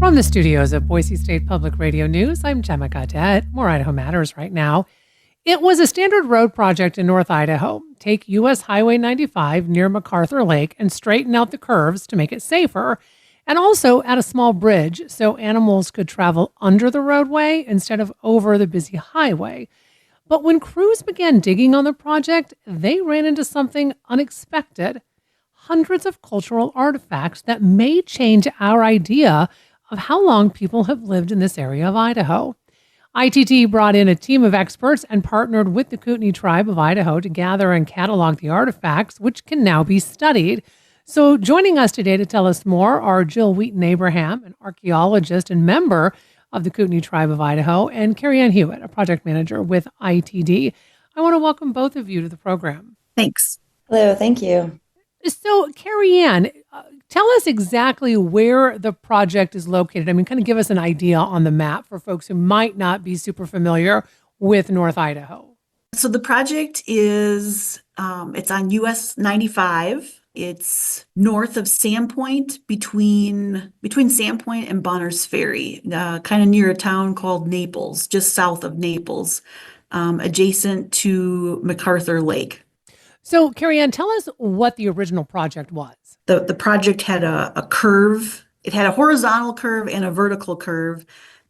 From the studios of Boise State Public Radio News, I'm Gemma Gaudette. More Idaho Matters right now. It was a standard road project in North Idaho. Take U.S. Highway 95 near McArthur Lake and straighten out the curves to make it safer, and also add a small bridge so animals could travel under the roadway instead of over the busy highway. But when crews began digging on the project, they ran into something unexpected. Hundreds of cultural artifacts that may change our idea of how long people have lived in this area of Idaho. ITD brought in a team of experts and partnered with the Kootenai Tribe of Idaho to gather and catalog the artifacts, which can now be studied. So joining us today to tell us more are Jyl Wheaton-Abraham, an archaeologist and member of the Kootenai Tribe of Idaho, and Carrie Ann Hewitt, a project manager with ITD. I want to welcome both of you to the program. Thanks. Hello, thank you. So, Carrie Ann, tell us exactly where the project is located. I mean, kind of give us an idea on the map for folks who might not be super familiar with North Idaho. So the project is, it's on US 95. It's north of Sandpoint, between Sandpoint and Bonner's Ferry, kind of near a town called Naples, just south of Naples, adjacent to McArthur Lake. So, Carrie Ann, tell us what the original project was. The project had a curve. It had a horizontal curve and a vertical curve.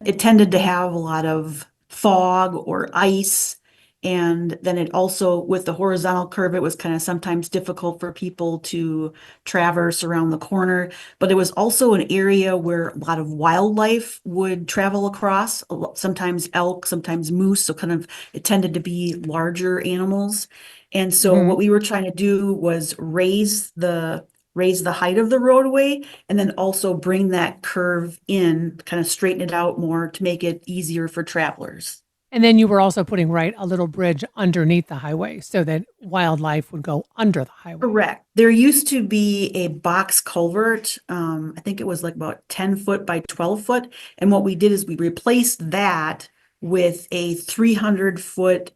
It tended to have a lot of fog or ice. And then it also, with the horizontal curve, it was kind of sometimes difficult for people to traverse around the corner. But it was also an area where a lot of wildlife would travel across, sometimes elk, sometimes moose. So kind of it tended to be larger animals. And so what we were trying to do was raise the height of the roadway and then also bring that curve in, kind of straighten it out more to make it easier for travelers. And then you were also putting, right, a little bridge underneath the highway so that wildlife would go under the highway. Correct. There used to be a box culvert. I think it was like about 10 foot by 12 foot. And what we did is we replaced that with a 300-foot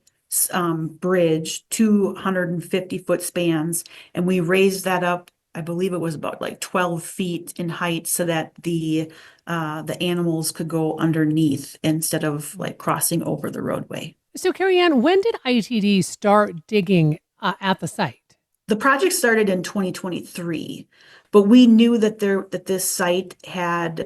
bridge, 250-foot spans, and we raised that up. I believe it was about like 12 feet in height, so that the animals could go underneath instead of like crossing over the roadway. So, Carrie Ann, when did ITD start digging at the site? The project started in 2023, but we knew that this site had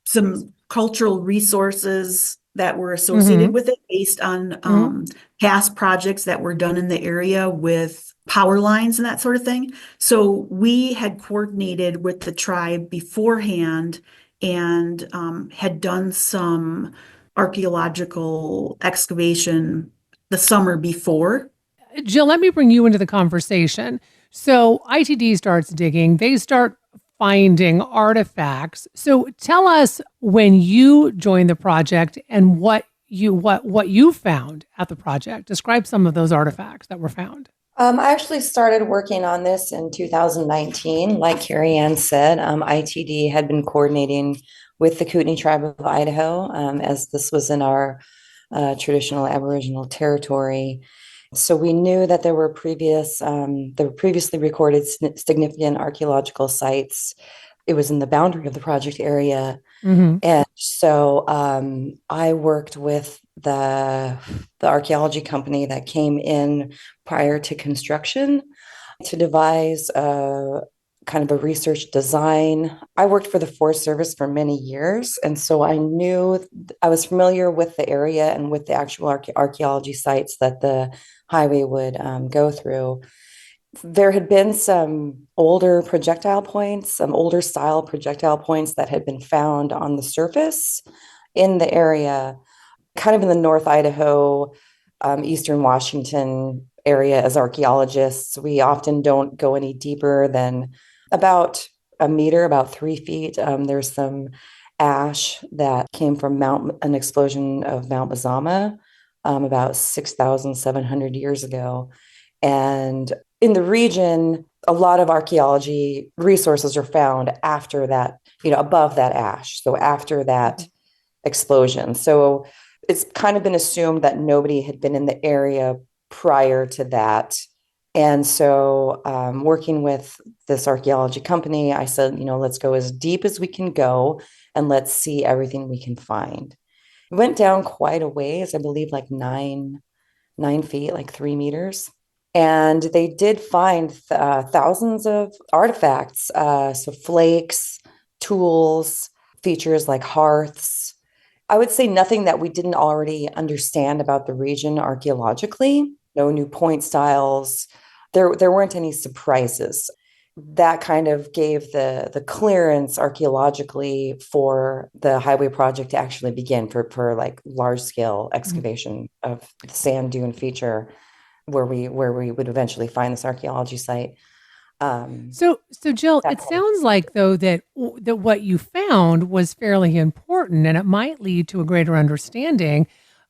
some cultural resources that were associated with it based on past projects that were done in the area with power lines and that sort of thing. So we had coordinated with the tribe beforehand and had done some archaeological excavation the summer before. Jyl, let me bring you into the conversation. So ITD starts digging. They start finding artifacts. So tell us when you joined the project and what you found at the project. Describe some of those artifacts that were found. I actually started working on this in 2019. Like Carrie Ann said, ITD had been coordinating with the Kootenai Tribe of Idaho, as this was in our traditional Aboriginal territory. So we knew that there were previously recorded significant archaeological sites. It was in the boundary of the project area. And so I worked with the archaeology company that came in prior to construction to devise kind of a research design. I worked for the Forest Service for many years, and so I was familiar with the area and with the actual archaeology sites that the highway would go through. There had been some older projectile points, some older style projectile points that had been found on the surface in the area, kind of in the North Idaho, Eastern Washington area. As archaeologists, we often don't go any deeper than about a meter, about 3 feet. There's some ash that came from an explosion of Mount Mazama about 6,700 years ago. And in the region, a lot of archaeology resources are found after that, above that ash. So after that explosion. So it's kind of been assumed that nobody had been in the area prior to that. And so working with this archaeology company, I said, let's go as deep as we can go and let's see everything we can find. We went down quite a ways, I believe like 9 feet, like 3 meters. And they did find thousands of artifacts, so flakes, tools, features like hearths. I would say nothing that we didn't already understand about the region archaeologically. No new point styles. There weren't any surprises. That kind of gave the clearance archaeologically for the highway project to actually begin for like large scale excavation of the sand dune feature where we would eventually find this archaeology site. So Jyl, it sounds like though that what you found was fairly important, and it might lead to a greater understanding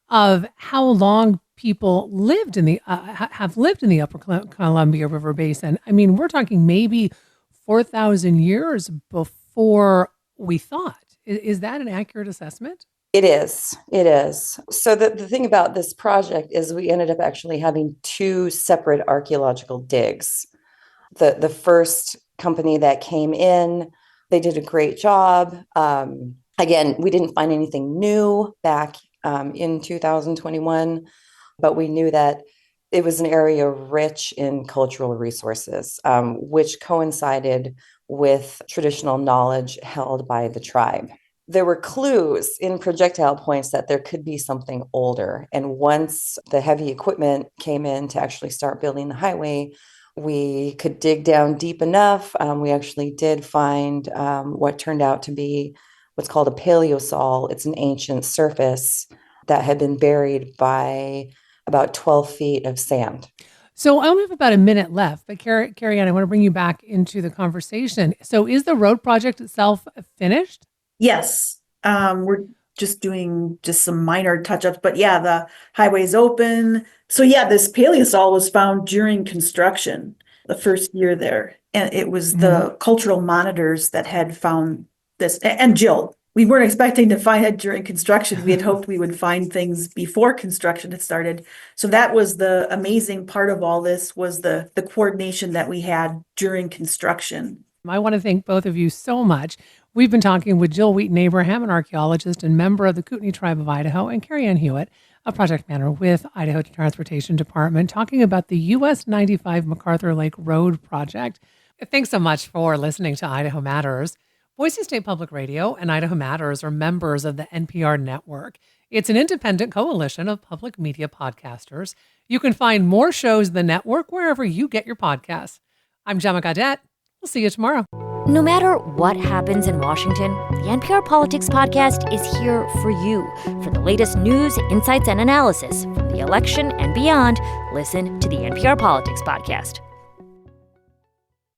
of how long people lived in the have lived in the Upper Columbia River Basin. I mean, we're talking maybe 4,000 years before we thought. Is that an accurate assessment? It is. It is. So the thing about this project is we ended up actually having two separate archaeological digs. The first company that came in, they did a great job. Again, we didn't find anything new back in 2021, but we knew that it was an area rich in cultural resources, which coincided with traditional knowledge held by the tribe. There were clues in projectile points that there could be something older. And once the heavy equipment came in to actually start building the highway, we could dig down deep enough. We actually did find what turned out to be what's called a paleosol. It's an ancient surface that had been buried by about 12 feet of sand. So I only have about a minute left, but Carrie Ann, I want to bring you back into the conversation. So is the road project itself finished? Yes, we're just doing some minor touch-ups, but yeah, the highway's open. So yeah, this paleosol was found during construction, the first year there. And it was the cultural monitors that had found this. And Jyl, we weren't expecting to find it during construction. We had hoped we would find things before construction had started. So that was the amazing part of all this, was the coordination that we had during construction. I want to thank both of you so much. We've been talking with Jyl Wheaton-Abraham, an archaeologist and member of the Kootenai Tribe of Idaho, and Carrie Ann Hewitt, a project manager with Idaho Transportation Department, talking about the US 95 McArthur Lake Road project. Thanks so much for listening to Idaho Matters. Boise State Public Radio and Idaho Matters are members of the NPR network. It's an independent coalition of public media podcasters. You can find more shows in the network wherever you get your podcasts. I'm Gemma Gaudette. We'll see you tomorrow. No matter what happens in Washington, the NPR Politics Podcast is here for you. For the latest news, insights, and analysis from the election and beyond, listen to the NPR Politics Podcast.